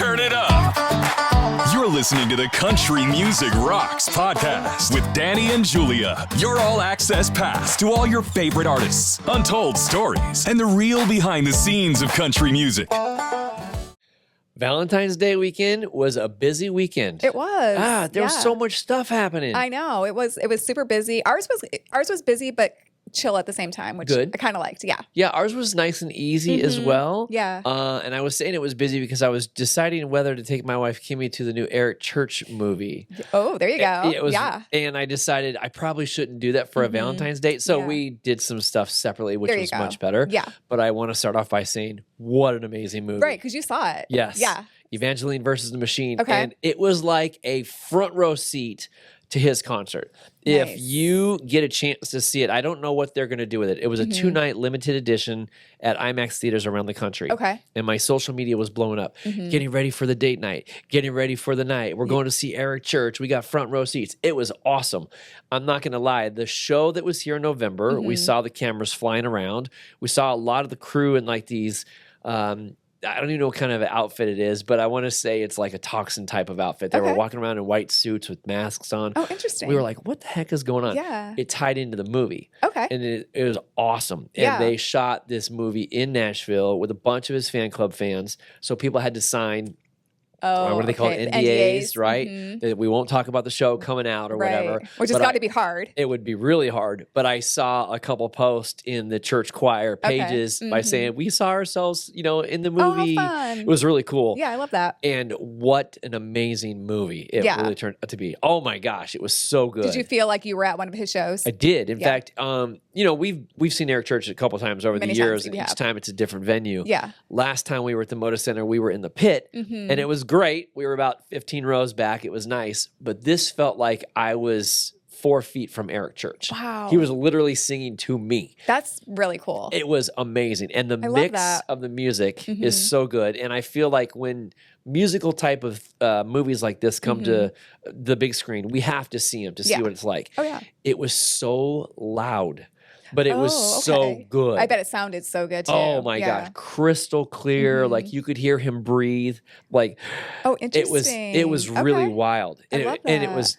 turn it up. You're listening to the Country Music Rocks podcast with Danny and Julia. Your all-access pass to all your favorite artists, untold stories, and the real behind-the-scenes of country music. Valentine's Day weekend was a busy weekend. It was. There was so much stuff happening. I know. It was super busy. Ours was busy, but chill at the same time, which Good. I kind of liked. Yeah. Yeah, ours was nice and easy as well. Yeah. And I was saying it was busy because I was deciding whether to take my wife Kimmy to the new Eric Church movie. Oh, there you go. Yeah. And I decided I probably shouldn't do that for a Valentine's date. So we did some stuff separately, which was much better. Yeah. But I want to start off by saying, what an amazing movie. Right, because you saw it. Yes. Yeah. Evangeline versus the Machine. Okay. And it was like a front row seat to his concert. Nice. If you get a chance to see it, I don't know what they're going to do with it. It was a 2-night limited edition at IMAX theaters around the country. Okay. And my social media was blowing up. Getting ready for the date night. Getting ready for the night. We're going to see Eric Church. We got front row seats. It was awesome. I'm not going to lie. The show that was here in November, we saw the cameras flying around. We saw a lot of the crew in like these I don't even know what kind of outfit it is, but I want to say it's like a toxin type of outfit. They were walking around in white suits with masks on. Oh, interesting. We were like, what the heck is going on? Yeah. It tied into the movie. Okay. And it was awesome. And they shot this movie in Nashville with a bunch of his fan club fans. So people had to sign what do they call it? NDAs, right? That we won't talk about the show coming out or whatever. Which has got to be hard. It would be really hard. But I saw a couple posts in the church choir pages by saying, we saw ourselves, in the movie. Oh, how fun. It was really cool. Yeah, I love that. And what an amazing movie it really turned out to be. Oh my gosh, it was so good. Did you feel like you were at one of his shows? I did. In fact, we've seen Eric Church a couple times over the years, and each time it's a different venue. Yeah. Last time we were at the Moda Center, we were in the pit, and it was great. We were about 15 rows back. It was nice, but this felt like I was 4 feet from Eric Church. Wow. He was literally singing to me. That's really cool. It was amazing. And the mix of the music is so good. And I feel like when musical type of movies like this come to the big screen, we have to see them to see what it's like. Oh, yeah. It was so loud, but it was so good. I bet it sounded so good too. Oh my gosh, crystal clear. Like you could hear him breathe. Like, interesting. It was really wild. And, I love and it that. was,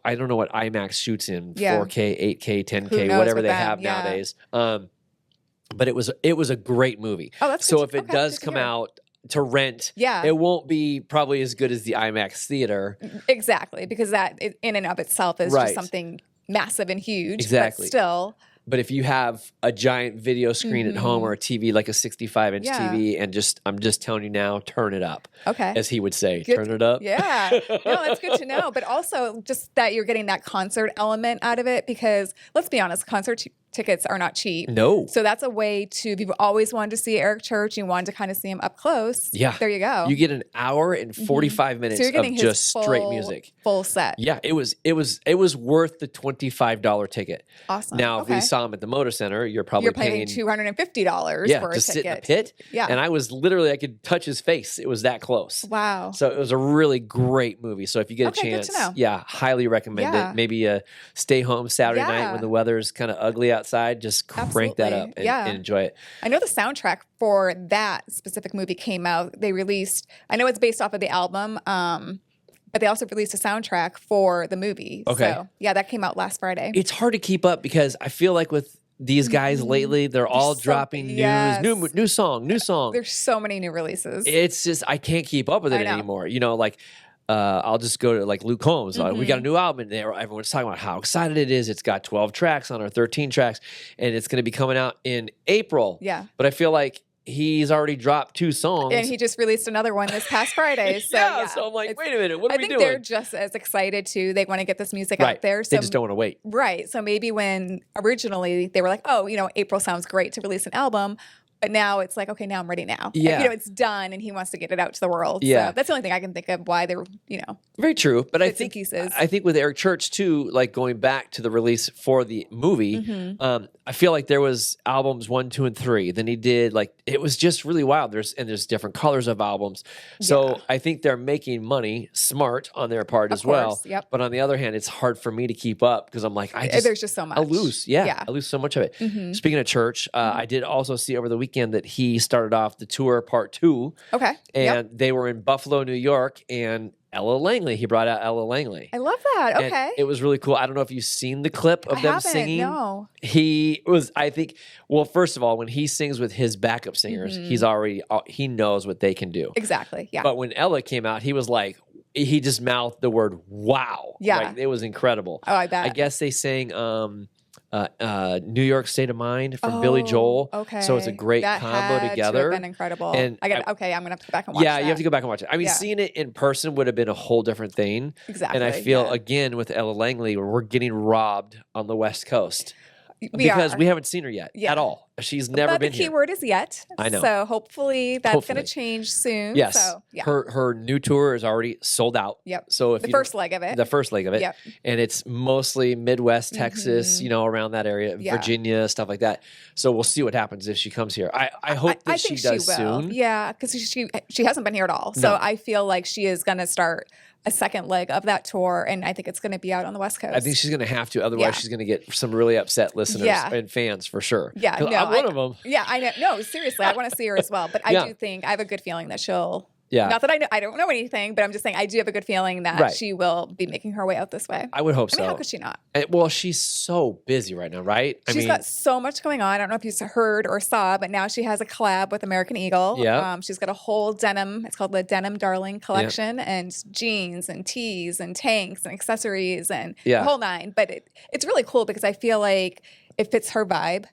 I don't know what IMAX shoots in, Yeah. 4K, 8K, 10K, Who knows whatever with they them, have yeah. nowadays. But it was a great movie. Oh, that's so good if to- it okay, does good to come hear. out to rent, Yeah. it won't be probably as good as the IMAX theater. Exactly, because that in and of itself is Right. just something massive and huge. Exactly. But still. But if you have a giant video screen at home or a TV, like a 65-inch TV, and I'm just telling you now, turn it up. Okay. As he would say, Good. turn it up. Yeah. No, that's good to know. But also just that you're getting that concert element out of it because let's be honest, concert tickets are not cheap. No. So that's a way to, if you've always wanted to see Eric Church, you wanted to kind of see him up close. Yeah. There you go. You get an hour and 45 minutes so you're getting of his just straight music. Full set. Yeah, it was worth the $25 ticket. Awesome. Now, if we saw him at the Motor Center, you're probably paying $250 for a to ticket. sit in a pit. Yeah. And I could touch his face. It was that close. Wow. So it was a really great movie. So if you get a Okay, good chance, to know. highly recommend Yeah. it. Maybe stay home Saturday night when the weather's kind of ugly outside. Just crank that up and enjoy it. I know the soundtrack for that specific movie came out. They released, I know it's based off of the album, but they also released a soundtrack for the movie. Okay. So, yeah, that came out last Friday. It's hard to keep up because I feel like with these guys lately, they're all dropping new song. There's so many new releases. It's just, I can't keep up with it anymore. I'll just go to like Luke Combs. We got a new album in there. Everyone's talking about how excited it is. It's got 12 tracks on our 13 tracks, and it's going to be coming out in April. Yeah. But I feel like he's already dropped 2 songs. And he just released another one this past Friday. So, so I'm like, wait a minute, what are we doing? I think they're just as excited too. They want to get this music out there. So they just don't want to wait. Right. So maybe when originally they were like, oh, April sounds great to release an album. But now it's like, okay, now I'm ready now. Yeah. It's done and he wants to get it out to the world. Yeah. So that's the only thing I can think of why they're, Very true. But I think pieces. I think with Eric Church too, like going back to the release for the movie, I feel like there was albums 1, 2, and 3. Then he did it was just really wild. There's different colors of albums. So I think they're making money smart on their part as well. Yep. But on the other hand, it's hard for me to keep up because I'm like, there's just so much. I lose. Yeah. I lose so much of it. Speaking of church, I did also see over the weekend weekend that he started off the tour part 2. Okay. And they were in Buffalo, New York, and Ella Langley. He brought out Ella Langley. I love that. And Okay. it was really cool. I don't know if you've seen the clip of them haven't, singing. no. He was, I think, well, first of all, when he sings with his backup singers, he's already, he knows what they can do. Exactly. Yeah. But when Ella came out, he was like, he just mouthed the word wow. Yeah. Like, it was incredible. Oh, I bet. I guess they sang New York State of Mind from Billy Joel. Okay. So it's a great that combo had together. To have been incredible. And I'm gonna have to go back and watch yeah, that. you have to go back and watch it. I mean, Yeah. seeing it in person would have been a whole different thing. Exactly. And I feel, yeah. again, with Ella Langley, we're getting robbed on the West Coast. We We haven't seen her yet at all. She's never but been the here. key word is yet. I know. So hopefully that's going Hopefully. to change soon. Yes. So, yeah. Her new tour is already sold out. Yep. So if the you first leg of it. the first leg of it. Yep. And it's mostly Midwest, Texas, around that area, Yeah. Virginia, stuff like that. So we'll see what happens if she comes here. I hope that I she think does will. soon. Yeah, because she hasn't been here at all. So No. I feel like she is going to start a second leg of that tour, and I think it's going to be out on the West Coast. I think she's going to have to. Otherwise, Yeah. she's going to get some really upset listeners Yeah. and fans for sure. Yeah, 'Cause no, I'm one of them. Yeah, I know. No, seriously, I want to see her as well. But I Yeah. do think I have a good feeling that she'll. Yeah. Not that I don't know anything, but I'm just saying I do have a good feeling that Right. she will be making her way out this way. I would hope I mean, so. how could she not? Well, she's so busy right now, right? She's got so much going on. I don't know if you heard or saw, but now she has a collab with American Eagle. Yeah. She's got a whole denim. It's called the Denim Darling collection, and jeans and tees and tanks and accessories and Yeah. the whole nine. But it's really cool because I feel like it fits her vibe.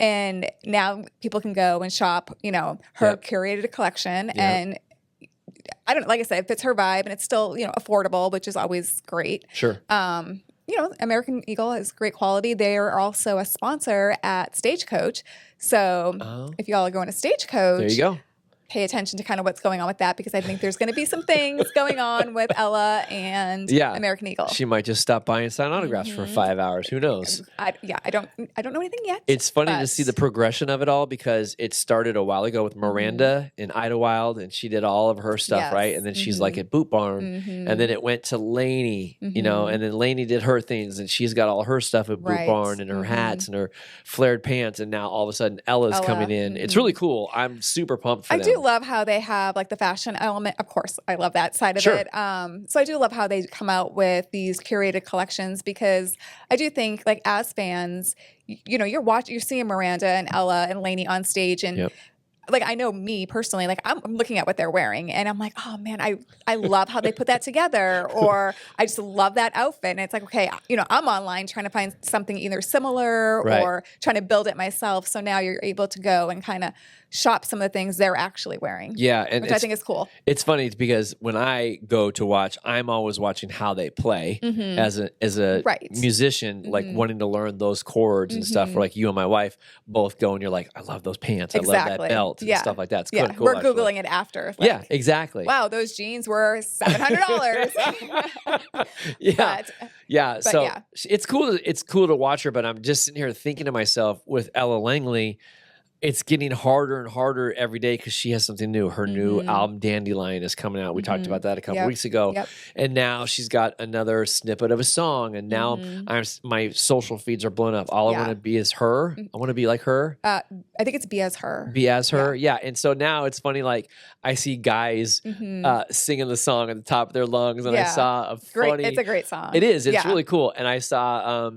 And now people can go and shop, her Yep. curated collection. Yep. And I don't know, like I said, it fits her vibe and it's still, affordable, which is always great. Sure. American Eagle is great quality. They are also a sponsor at Stagecoach. So if y'all are going to Stagecoach, There you go. pay attention to kind of what's going on with that, because I think there's going to be some things going on with Ella and American Eagle. She might just stop by and sign autographs for 5 hours. Who knows? I don't know anything yet. It's funny to but- see the progression of it all, because it started a while ago with Miranda and Idlewild, and she did all of her stuff, Yes. right? And then she's like at Boot Barn, and then it went to Lainey, and then Lainey did her things, and she's got all her stuff at Boot Right. Barn and her hats and her flared pants, and now all of a sudden Ella's coming in. It's really cool. I'm super pumped for I them. do love how they have like the fashion element. Of course, I love that side of Sure. it. So I do love how they come out with these curated collections, because I do think, like, as fans, you're seeing Miranda and Ella and Lainey on stage, and Yep. like, I know me personally, like, I'm looking at what they're wearing and I'm like, oh man, I love how they put that together, or I just love that outfit. And it's like, okay, I'm online trying to find something either similar Right. or trying to build it myself. So now you're able to go and kind of shop some of the things they're actually wearing. Yeah, and which I think is cool. It's funny because when I go to watch, I'm always watching how they play as a Right. musician, like wanting to learn those chords and stuff. Or like you and my wife both go and you're like, I love those pants, I love Exactly. that belt and Yeah. stuff like that. It's Yeah, cool. we're actually. Googling it after. Like, Yeah, exactly. wow, those jeans were $700. Yeah, yeah. So yeah. it's cool. It's cool to watch her, but I'm just sitting here thinking to myself, with Ella Langley, it's getting harder and harder every day because she has something new. Her new album, Dandelion, is coming out. We talked about that a couple Yep. weeks ago. Yep. And now she's got another snippet of a song. And now my social feeds are blown up. All I Yeah. want to be is her. I want to be like her. I think it's Be As Her. Be as her. Yeah. And so now it's funny, like I see guys singing the song at the top of their lungs. And I Yeah. saw a Great. funny. It's a great song. It is. It's Yeah. really cool. And I saw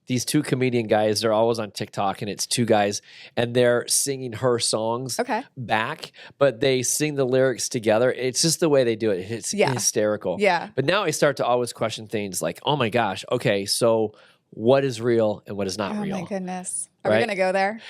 these two comedian guys. They're always on TikTok, and it's two guys, and they're singing her songs Okay. back, but they sing the lyrics together. It's just the way they do it. It's Yeah. hysterical. Yeah. But now I start to always question things like, oh my gosh, okay, so what is real and what is not Oh real? my goodness. Are Right? we going to go there?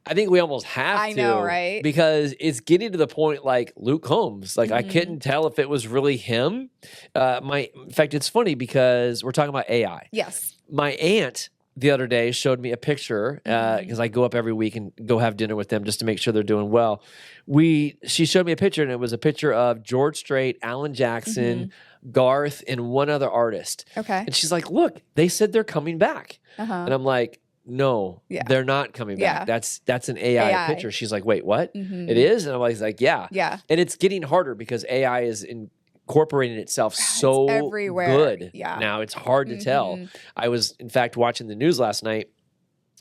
I think we almost have I to. know, right? Because it's getting to the point like Luke Combs. Like Mm-hmm. I couldn't tell if it was really him. In fact, it's funny because we're talking about AI. Yes. My aunt the other day showed me a picture because I go up every week and go have dinner with them just to make sure they're doing well. She showed me a picture, and it was a picture of George Strait, Alan Jackson, Garth, and one other artist. Okay. And she's like, "Look, they said they're coming back," and I'm like, "No, Yeah. they're not coming back. Yeah. That's an AI, AI. picture." She's like, "Wait, what? It is?" And I'm like, "Yeah, Yeah. And it's getting harder because AI is incorporating itself so everywhere. good Yeah. now. It's hard to tell. I was, in fact, watching the news last night,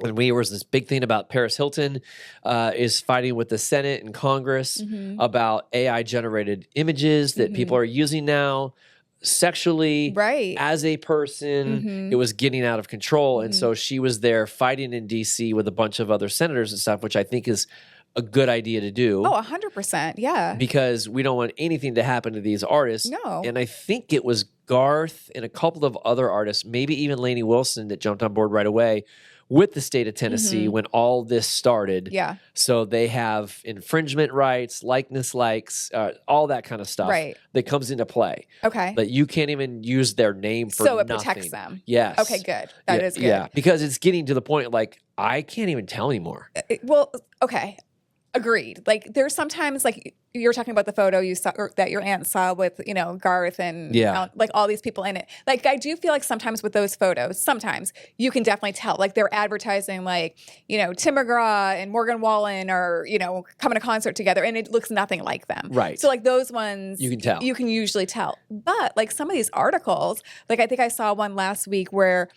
And there was this big thing about Paris Hilton is fighting with the Senate and Congress about AI generated images that people are using now sexually as a person. It was getting out of control. And so she was there fighting in DC with a bunch of other senators and stuff, which I think is a good idea to do. Oh, 100%. Yeah. Because we don't want anything to happen to these artists. No. And I think it was Garth and a couple of other artists, maybe even Lainey Wilson, that jumped on board right away with the state of Tennessee when all this started. Yeah. So they have infringement rights, likeness likes, all that kind of stuff that comes into play. Okay. But you can't even use their name for so it nothing. protects them. Yes. Okay, good. That is good. Yeah, because it's getting to the point like I can't even tell anymore. Well, okay. Agreed. Like there's sometimes like you're talking about the photo you saw or that your aunt saw with, you know, Garth and like all these people in it. Like I do feel like sometimes with those photos, sometimes you can definitely tell like they're advertising like, you know, Tim McGraw and Morgan Wallen are, you know, coming to concert together and it looks nothing like them. Right. So like those ones you can tell. You can usually tell. But like some of these articles, like I think I saw one last week where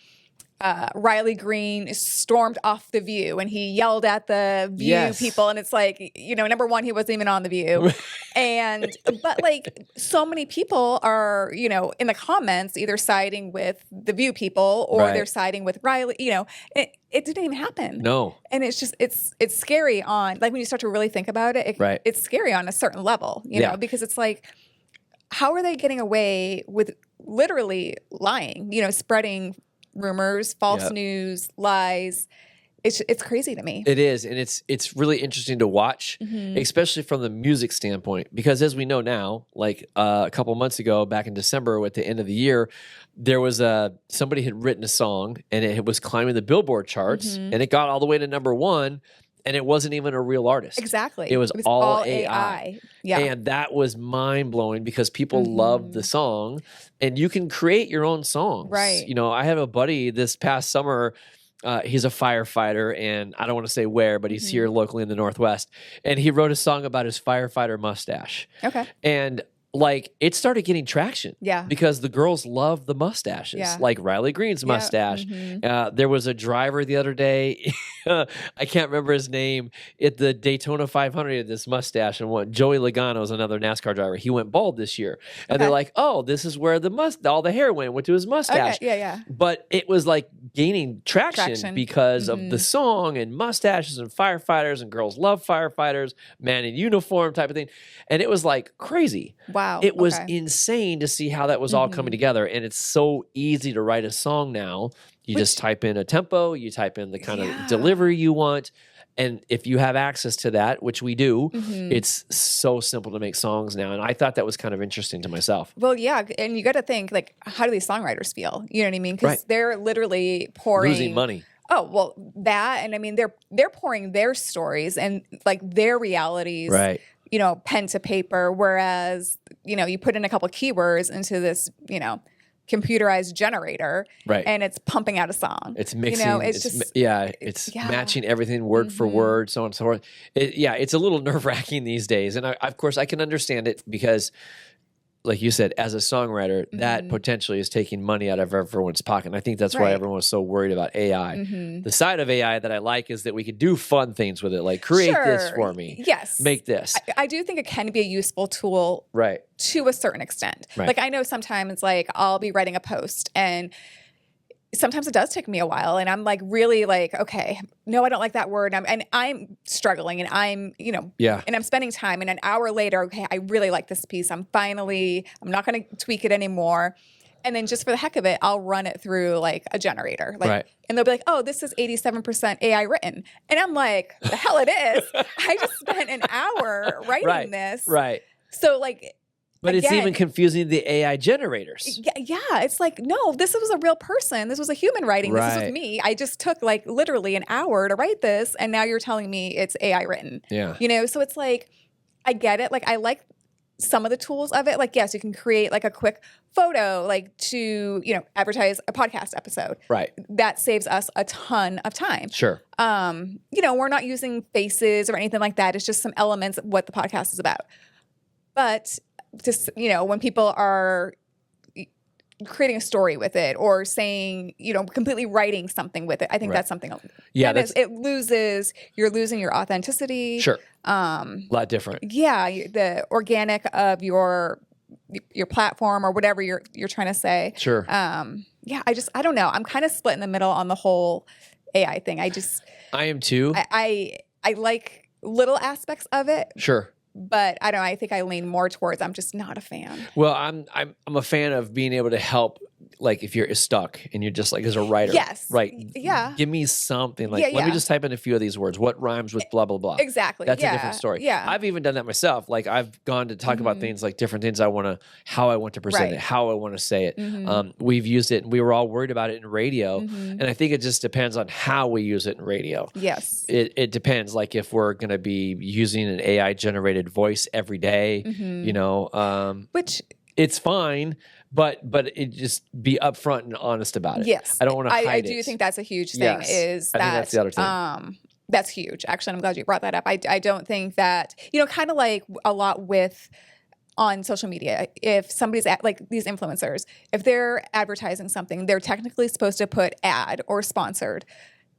Riley Green stormed off The View and he yelled at the View people. And it's like, you know, number one, he wasn't even on The View. But like so many people are, you know, in the comments either siding with the View people or they're siding with Riley, you know, it didn't even happen. No. And it's just, it's scary on, like when you start to really think about it, it's scary on a certain level, you know, because it's like, how are they getting away with literally lying, you know, spreading rumors, false news, lies. It's crazy to me. It is, and it's really interesting to watch, especially from the music standpoint, because as we know now, like a couple months ago, back in December at the end of the year, there was somebody had written a song and it was climbing the Billboard charts, and it got all the way to number one. And it wasn't even a real artist. Exactly. It was all AI. Yeah. And that was mind-blowing because people loved the song. And you can create your own songs. Right. You know, I have a buddy this past summer, he's a firefighter, and I don't want to say where, but he's here locally in the Northwest. And he wrote a song about his firefighter mustache. Okay. And like it started getting traction. Yeah. Because the girls love the mustaches, like Riley Green's mustache. There was a driver the other day, I can't remember his name, at the Daytona 500 had this mustache, and Joey Logano is another NASCAR driver. He went bald this year. And they're like, oh, this is where all the hair went to his mustache. Okay. Yeah. But it was like gaining traction. Because of the song and mustaches and firefighters, and girls love firefighters, man in uniform type of thing. And it was like crazy. Wow. It was insane to see how that was all coming together. And it's so easy to write a song now. You just type in a tempo, you type in the kind of delivery you want. And if you have access to that, which we do, it's so simple to make songs now. And I thought that was kind of interesting to myself. Well, yeah. And you got to think, like, how do these songwriters feel? You know what I mean? Because they're literally pouring. Losing money. Oh, well, that. And I mean, they're pouring their stories and like their realities. Right. You know, pen to paper, whereas, you know, you put in a couple keywords into this, you know, computerized generator and it's pumping out a song. It's mixing. You know, it's matching everything word for word, so on and so forth. It's a little nerve-wracking these days. And of course, I can understand it because, like you said, as a songwriter, that potentially is taking money out of everyone's pocket. And I think that's why everyone was so worried about AI. The side of AI that I like is that we could do fun things with it, like create this for me. Yes. Make this. I do think it can be a useful tool to a certain extent. Right. Like I know sometimes like I'll be writing a post and sometimes it does take me a while and I'm like really like, okay, no, I don't like that word. And I'm struggling and I'm, you know, and I'm spending time and an hour later, okay, I really like this piece. I'm not going to tweak it anymore. And then just for the heck of it, I'll run it through like a generator. Like, and they'll be like, oh, this is 87% AI written. And I'm like, the hell it is. I just spent an hour writing this. Right. So like, but it's even confusing the AI generators. Yeah, it's like, no, this was a real person. This was a human writing. This was me. I just took like literally an hour to write this, and now you're telling me it's AI written. Yeah. You know, so it's like, I get it. Like, I like some of the tools of it. Like, yes, you can create like a quick photo, like to, you know, advertise a podcast episode. Right. That saves us a ton of time. Sure. You know, we're not using faces or anything like that. It's just some elements of what the podcast is about. But just, you know, when people are creating a story with it or saying, completely writing something with it. I think that's something else. Yeah, you're losing your authenticity. Sure. A lot different. Yeah, the organic of your platform or whatever you're trying to say. Sure. Yeah, I don't know. I'm kind of split in the middle on the whole AI thing. I am too. I like little aspects of it. Sure. But I don't know. I think I lean more towards I'm just not a fan. Well, I'm a fan of being able to help. Like if you're stuck and you're just like as a writer, yes, right? Yeah, give me something like let me just type in a few of these words. What rhymes with blah blah blah? Exactly. That's a different story. Yeah, I've even done that myself. Like I've gone to talk about things like different things how I want to present it, how I want to say it. We've used it, and we were all worried about it in radio, and I think it just depends on how we use it in radio. Yes, it depends. Like if we're going to be using an AI generated voice every day, which it's fine. But it just be upfront and honest about it. Yes. I don't want to hide it. I do think that's a huge thing. Yes. Is I that think that's the other thing. That's huge. Actually, I'm glad you brought that up. I don't think that, kind of like a lot with on social media, if somebody's like these influencers, if they're advertising something, they're technically supposed to put ad or sponsored.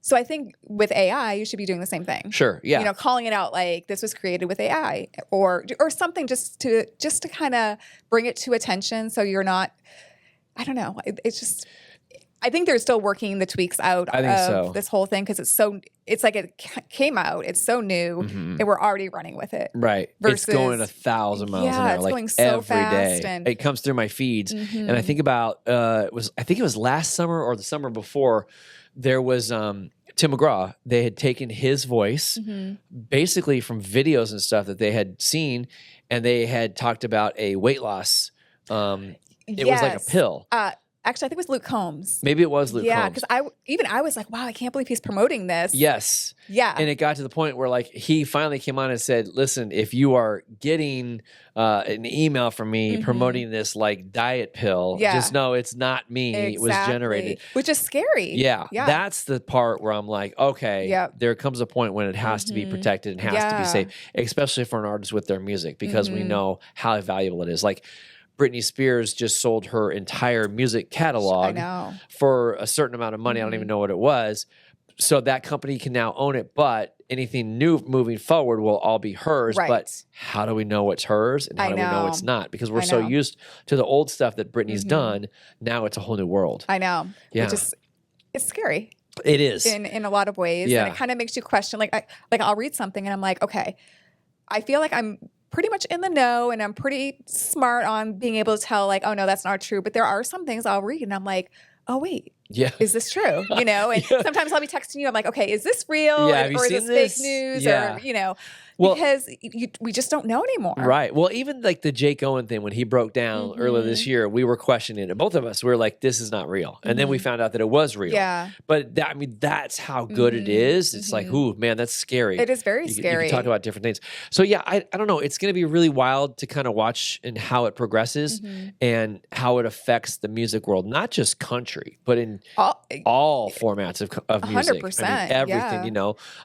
So I think with AI, you should be doing the same thing. Sure. Yeah. Calling it out like this was created with AI or something just to kind of bring it to attention. So you're not, I don't know. It's just, I think they're still working the tweaks out of this whole thing because it's like it came out. It's so new and we're already running with it. Right. Versus, it's going 1,000 miles an hour. It's like going so every fast. day. It comes through my feeds. And I think about, I think it was last summer or the summer before, there was Tim McGraw. They had taken his voice basically from videos and stuff that they had seen, and they had talked about a weight loss. It was like a pill. Actually, I think it was Luke Combs. Maybe it was Luke Combs. Yeah, because I was like, wow, I can't believe he's promoting this. Yes. Yeah. And it got to the point where like he finally came on and said, listen, if you are getting an email from me promoting this like diet pill, just know it's not me. Exactly. It was generated. Which is scary. Yeah. That's the part where I'm like, okay, there comes a point when it has to be protected and has to be safe, especially for an artist with their music, because we know how valuable it is. Like Britney Spears just sold her entire music catalog for a certain amount of money. I don't even know what it was. So that company can now own it, but anything new moving forward will all be hers. Right. But how do we know it's hers and how do we know it's not? Because we're so used to the old stuff that Britney's done. Now it's a whole new world. I know. Yeah. It's scary. It is. In a lot of ways. Yeah. And it kind of makes you question, I'll read something and I'm like, okay, I feel like I'm pretty much in the know and I'm pretty smart on being able to tell like, oh no, that's not true. But there are some things I'll read and I'm like, oh wait, is this true? And sometimes I'll be texting you. I'm like, okay, is this real? Or is this fake news? Or, because we just don't know anymore. Right. Well, even like the Jake Owen thing, when he broke down earlier this year, we were questioning it. Both of us were like, this is not real. And then we found out that it was real. Yeah. But that's how good it is. It's like, ooh, man, that's scary. It is very scary. You can talk about different things. So yeah, I don't know. It's going to be really wild to kind of watch and how it progresses and how it affects the music world, not just country, but in all formats of music. 100%. I mean, everything,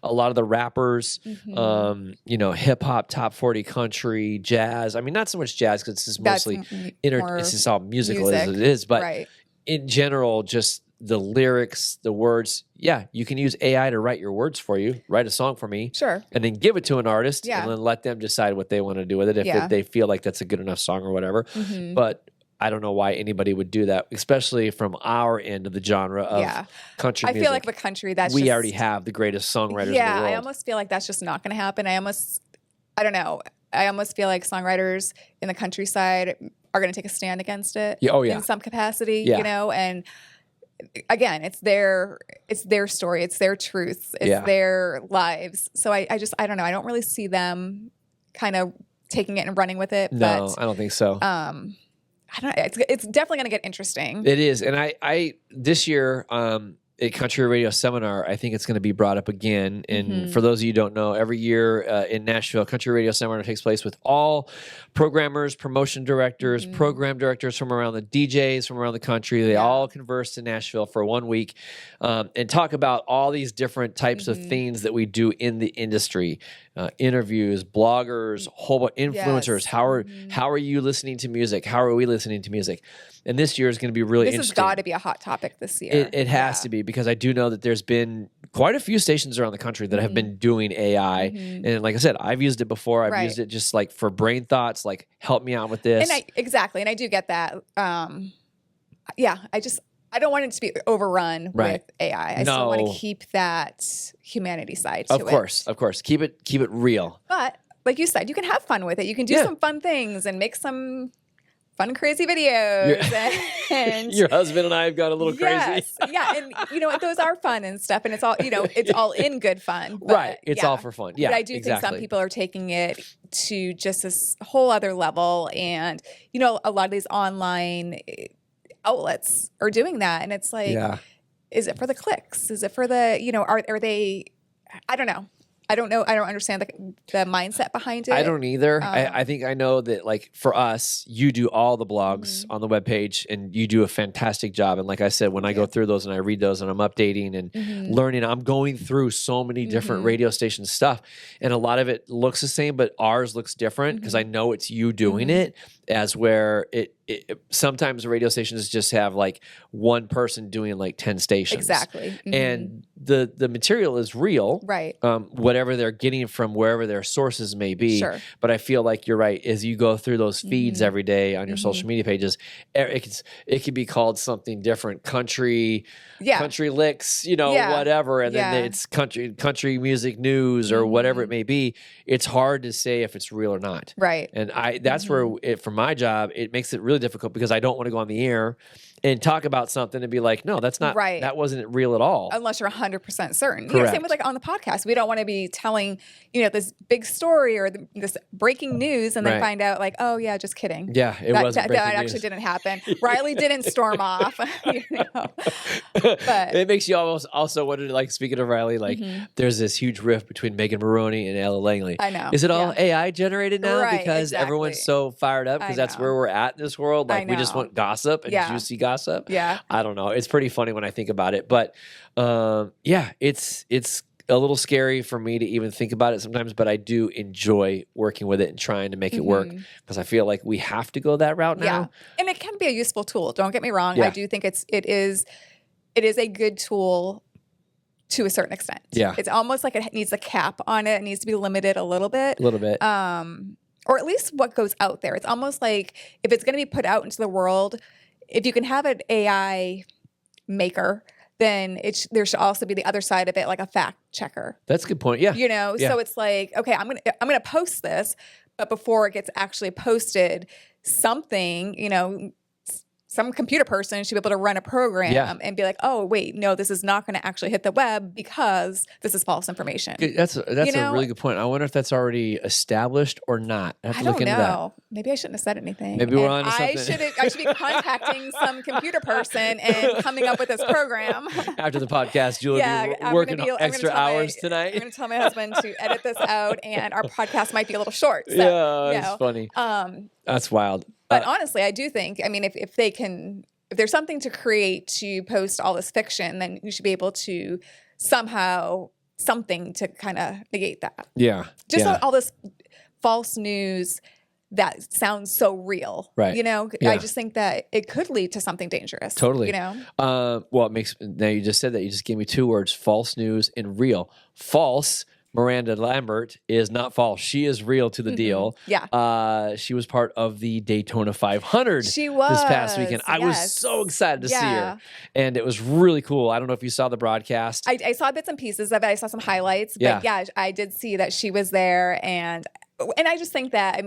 a lot of the rappers, hip hop, top 40 country, jazz. I mean, not so much jazz because it's mostly it's just all musical as it is, but in general, just the lyrics, the words. Yeah, you can use AI to write your words for you, write a song for me, and then give it to an artist, and then let them decide what they want to do with it if they feel like that's a good enough song or whatever. But I don't know why anybody would do that, especially from our end of the genre of country music. I feel like the country we already have the greatest songwriters in the world. I almost feel like that's just not going to happen. I don't know. I almost feel like songwriters in the countryside are going to take a stand against it in some capacity, and again, it's their story, it's their truth, it's their lives. So I don't know. I don't really see them kind of taking it and running with it. No, but, I don't think so. I don't know. It's definitely going to get interesting. It is. And I this year, at Country Radio Seminar, I think it's going to be brought up again. And for those of you who don't know, every year in Nashville, Country Radio Seminar takes place with all programmers, promotion directors, program directors from around the DJs from around the country. They all converse in Nashville for 1 week and talk about all these different types of things that we do in the industry. Interviews, bloggers, whole bunch influencers. How are you listening to music? How are we listening to music? And this year is going to be really interesting. This has got to be a hot topic this year. It has to be, because I do know that there's been quite a few stations around the country that have been doing AI. And like I said, I've used it before. I've used it just like for brain thoughts, like help me out with this. And and I do get that. I don't want it to be overrun with AI. I still want to keep that humanity side to it. Of course. Keep it real. But like you said, you can have fun with it. You can do some fun things and make some fun, crazy videos. And your husband and I have got a little crazy. Yeah. And those are fun and stuff. And it's all, it's all in good fun. But, right. It's all for fun. Yeah. But I do think some people are taking it to just this whole other level. And, a lot of these online outlets are doing that, and it's like, is it for the clicks? Is it for the, are they? I don't know. I don't understand the mindset behind it. I don't either. I think I know that, like, for us, you do all the blogs on the webpage, and you do a fantastic job. And like I said, when I go through those and I read those and I'm updating and learning, I'm going through so many different radio station stuff, and a lot of it looks the same, but ours looks different because I know it's you doing it. As where it sometimes radio stations just have like one person doing like 10 stations. Exactly. And the material is real. Right. Whatever they're getting from wherever their sources may be. Sure. But I feel like you're right. As you go through those feeds every day on your social media pages, it could be called something different. Country licks, whatever. And then it's country music news or whatever it may be. It's hard to say if it's real or not. Right. And that's where for my job, it makes it really difficult because I don't want to go on the air and talk about something and be like, no, that's not right. That wasn't real at all. Unless you're 100% certain. Correct. Same with like on the podcast. We don't want to be telling, this big story or this breaking news and then find out like, oh yeah, just kidding. Yeah, it wasn't breaking that news. actually didn't happen. Riley didn't storm off. But it makes you also wonder, like, speaking of Riley, like there's this huge rift between Megan Maroney and Ella Langley. I know. Is it all AI generated now? Right, because everyone's so fired up because that's where we're at in this world. Like we just want gossip and juicy gossip. Yeah. I don't know. It's pretty funny when I think about it. But it's a little scary for me to even think about it sometimes, but I do enjoy working with it and trying to make it work because I feel like we have to go that route now. Yeah. And it can be a useful tool. Don't get me wrong. Yeah. I do think it is a good tool to a certain extent. Yeah. It's almost like it needs a cap on it. It needs to be limited a little bit. Or at least what goes out there. It's almost like if it's going to be put out into the world, if you can have an AI maker, then there should also be the other side of it, like a fact checker. That's a good point. Yeah. So it's like, okay, I'm gonna post this, but before it gets actually posted, something, some computer person should be able to run a program and be like, oh, wait, no, this is not going to actually hit the web because this is false information. That's a really good point. I wonder if that's already established or not. I have to look into that. Maybe I shouldn't have said anything. Maybe we're on to something. I should be contacting some computer person and coming up with this program. After the podcast, Julia will be working extra hours tonight. I'm going to tell my husband to edit this out, and our podcast might be a little short. So, it's funny. That's wild. But honestly, I do think, if there's something to create to post all this fiction, then you should be able to something to kind of negate that. Yeah. Just all this false news that sounds so real. Right. I just think that it could lead to something dangerous. Totally. Well, now you just said that. You just gave me two words: false news and real. False. Miranda Lambert is not false. She is real to the deal. Yeah. She was part of the Daytona 500 she was, this past weekend. I was so excited to see her. And it was really cool. I don't know if you saw the broadcast. I saw bits and pieces of it. I saw some highlights. But I did see that she was there. And I just think that,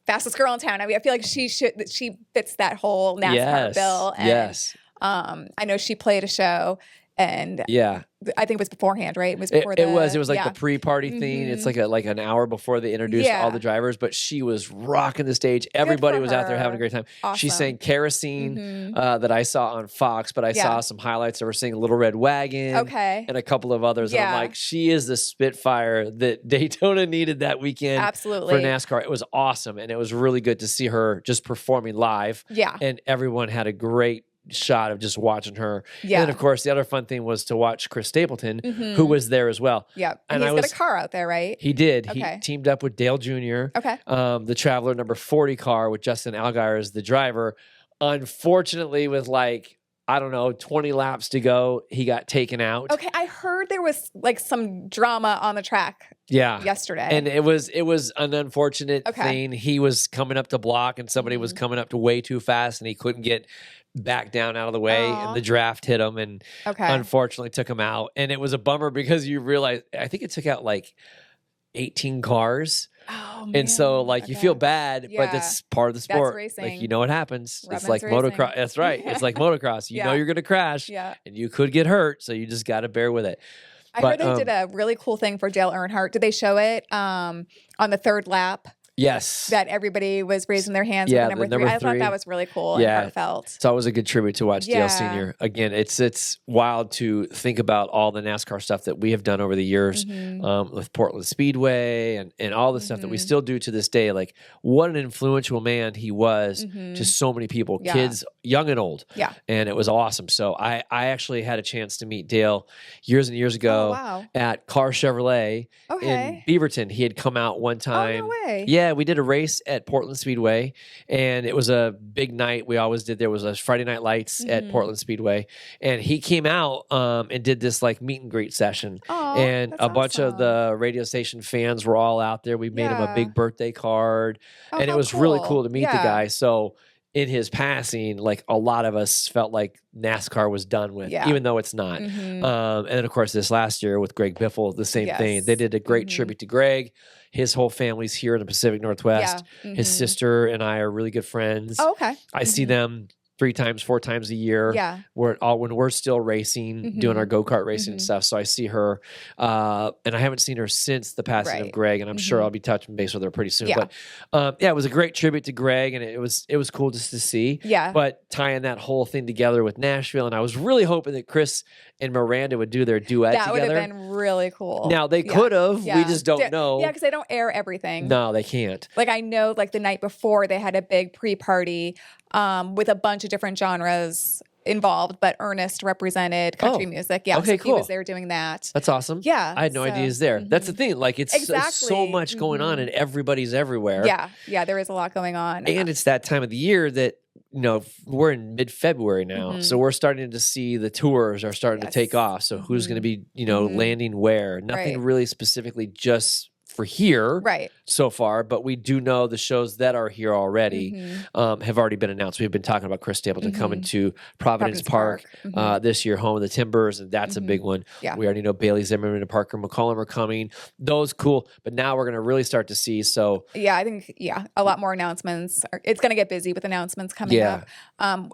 fastest girl in town. I feel like she fits that whole NASCAR bill. And, I know she played a show. And Yeah. I think it was beforehand, right? It was It, before it was. It was like yeah. the pre-party thing. It's like an hour before they introduced all the drivers, but she was rocking the stage. Everybody was out there having a great time. Awesome. She sang Kerosene that I saw on Fox, but I saw some highlights that were singing Little Red Wagon and a couple of others. And I'm like, she is the Spitfire that Daytona needed that weekend Absolutely. for NASCAR. It was awesome, and it was really good to see her just performing live. Yeah. And everyone had a great shot of just watching her. Yeah. And then, of course, the other fun thing was to watch Chris Stapleton, who was there as well. Yeah. And he's got a car out there, right? He did. Okay. He teamed up with Dale Jr., Okay. The Traveler number 40 car with Justin Allgaier as the driver. Unfortunately, with 20 laps to go, he got taken out. Okay. I heard there was some drama on the track yesterday. And it was an unfortunate thing. He was coming up to block and somebody was coming up to way too fast and he couldn't get back down out of the way and the draft hit him and unfortunately took him out. And it was a bummer because you realize, I think it took out 18 cars. Oh, man. And so you feel bad, but that's part of the sport. That's racing. What happens. Redmond's it's like racing. motocross. That's right. It's like motocross. You know you're going to crash and you could get hurt. So you just got to bear with it. I heard they did a really cool thing for Dale Earnhardt. Did they show it on the third lap? Yes. That everybody was raising their hands for the number three. I thought that was really cool and heartfelt. It's always a good tribute to watch Dale Sr. Again, it's wild to think about all the NASCAR stuff that we have done over the years with Portland Speedway and all the stuff that we still do to this day. What an influential man he was to so many people, kids, young and old. Yeah. And it was awesome. So I actually had a chance to meet Dale years and years ago at Car Chevrolet in Beaverton. He had come out one time. Oh, no way. Yeah, we did a race at Portland Speedway, and it was a big night. We always did. There was a Friday Night Lights at Portland Speedway, and he came out and did this meet and greet session. And a bunch of the radio station fans were all out there. We made him a big birthday card, and it was really cool to meet the guy. So in his passing, a lot of us felt like NASCAR was done with, even though it's not. And then, of course, this last year with Greg Biffle, the same thing. They did a great tribute to Greg. His whole family's here in the Pacific Northwest. His sister and I are really good friends. Oh, okay. I see them 3 times, 4 times a year. Yeah. When we're still racing, doing our go-kart racing and stuff. So I see her, and I haven't seen her since the passing of Greg, and I'm sure I'll be touching base with her pretty soon. Yeah. But it was a great tribute to Greg, and it was cool just to see. Yeah. But tying that whole thing together with Nashville, and I was really hoping that Chris and Miranda would do their duet together. That would have been really cool. Now, they could have. We just don't know. Yeah, because they don't air everything. No, they can't. I know, the night before, they had a big pre-party with a bunch of different genres involved, but Ernest represented country music. Yeah, okay, so cool. he was there doing that. That's awesome. Yeah. I had no idea he's there. That's the thing. It's so much going on and everybody's everywhere. Yeah. Yeah, there is a lot going on. And it's that time of the year that, we're in mid-February now. So we're starting to see the tours are starting to take off. So who's going to be, landing where? Nothing really specifically just for here so far, but we do know the shows that are here already have already been announced. We've been talking about Chris Stapleton coming to Providence Park this year, home of the Timbers, and that's a big one. Yeah. We already know Bailey Zimmerman and Parker McCollum are coming. Those cool, but now we're going to really start to see. So yeah, I think a lot more announcements. It's going to get busy with announcements coming up.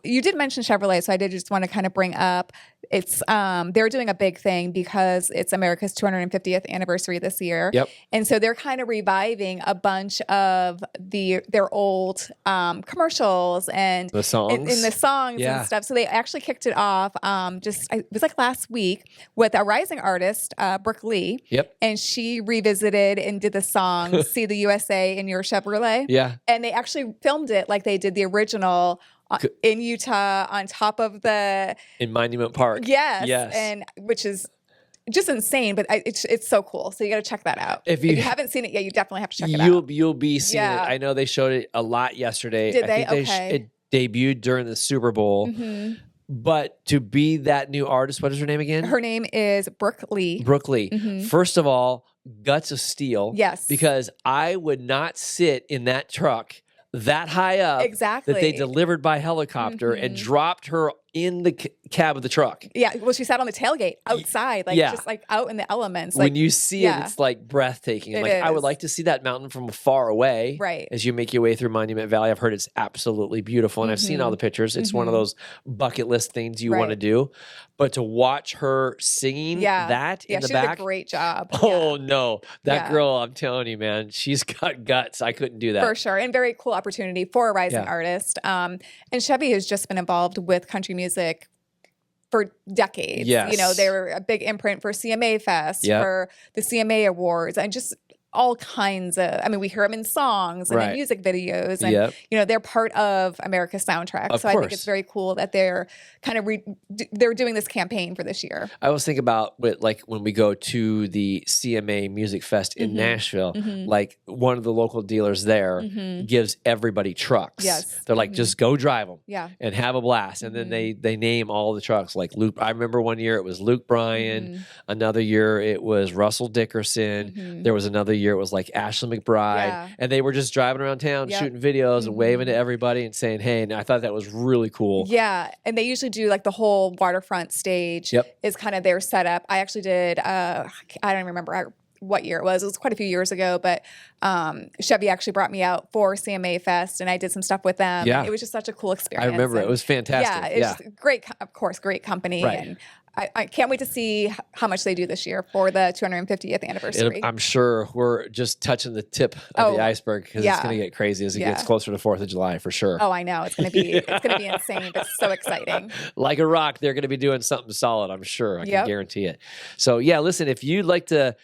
You did mention Chevrolet, so I did just want to kind of bring up it's they're doing a big thing because it's America's 250th anniversary this year. Yep. And so they're kind of reviving a bunch of their old commercials and the songs, in the songs and stuff. So they actually kicked it off it was last week with a rising artist, Brooke Lee. Yep. And she revisited and did the song "See the USA in Your Chevrolet." Yeah. And they actually filmed it like they did the original in Utah on top of in Monument Park. Yes. And which is just insane, but it's so cool. So you got to check that out. If you haven't seen it yet, you definitely have to check it out. You'll be seeing it. I know they showed it a lot yesterday. Did they? I think it debuted during the Super Bowl. But to be that new artist, what is her name again? Her name is Brooke Lee. Brooke Lee. First of all, guts of steel. Yes. Because I would not sit in that truck that high up exactly that they delivered by helicopter and dropped her in the cab of the truck. Yeah, well, she sat on the tailgate outside, like just like out in the elements. Like, when you see it, it's like breathtaking. It Like I would is. like to see that mountain from far away. Right. As you make your way through Monument Valley, I've heard it's absolutely beautiful, and I've seen all the pictures. It's one of those bucket list things you want to do. But to watch her singing that in the she back, did a great job. Oh no, that girl! I'm telling you, man, she's got guts. I couldn't do that For sure, and very cool opportunity for a rising artist. And Chevy has just been involved with country music for decades. Yes. You know, they were a big imprint for CMA Fest, for the CMA Awards, and just all kinds of, I mean, we hear them in songs and in music videos, and you know, they're part of America's soundtrack. Of so course. I think it's very cool that they're kind of they're doing this campaign for this year. I always think about like when we go to the CMA Music Fest in Nashville, like one of the local dealers there gives everybody trucks. Yes. They're like, just go drive them and have a blast. And then they name all the trucks. Like Luke, I remember one year it was Luke Bryan. Another year it was Russell Dickerson. There was another year it was like Ashley McBride. And they were just driving around town shooting videos and waving to everybody and saying, hey, and I thought that was really cool. Yeah. And they usually do like the whole waterfront stage is kind of their setup. I actually did, I don't remember what year it was. It was quite a few years ago, but Chevy actually brought me out for CMA Fest and I did some stuff with them. Yeah. It was just such a cool experience. I remember it was fantastic. Yeah. It's just great, of course, great company. Right. And I can't wait to see how much they do this year for the 250th anniversary. I'm sure we're just touching the tip of the iceberg because it's going to get crazy as it gets closer to 4th of July for sure. Oh, I know. It's going to be it's going to be insane, but so exciting. Like a rock, they're going to be doing something solid, I'm sure. I can guarantee it. So, yeah, listen, if you'd like to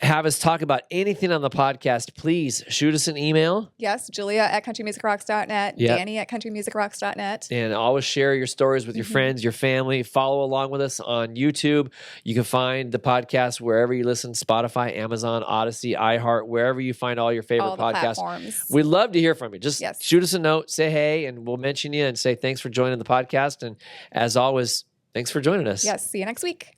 have us talk about anything on the podcast, please shoot us an email. Yes, Julia at countrymusicrocks.net, Danny at countrymusicrocks.net. And always share your stories with your friends, your family. Follow along with us on YouTube. You can find the podcast wherever you listen, Spotify, Amazon, Odyssey, iHeart, wherever you find all your favorite podcasts. Platforms. We'd love to hear from you. Just shoot us a note, say hey, and we'll mention you and say thanks for joining the podcast. And as always, thanks for joining us. Yes, see you next week.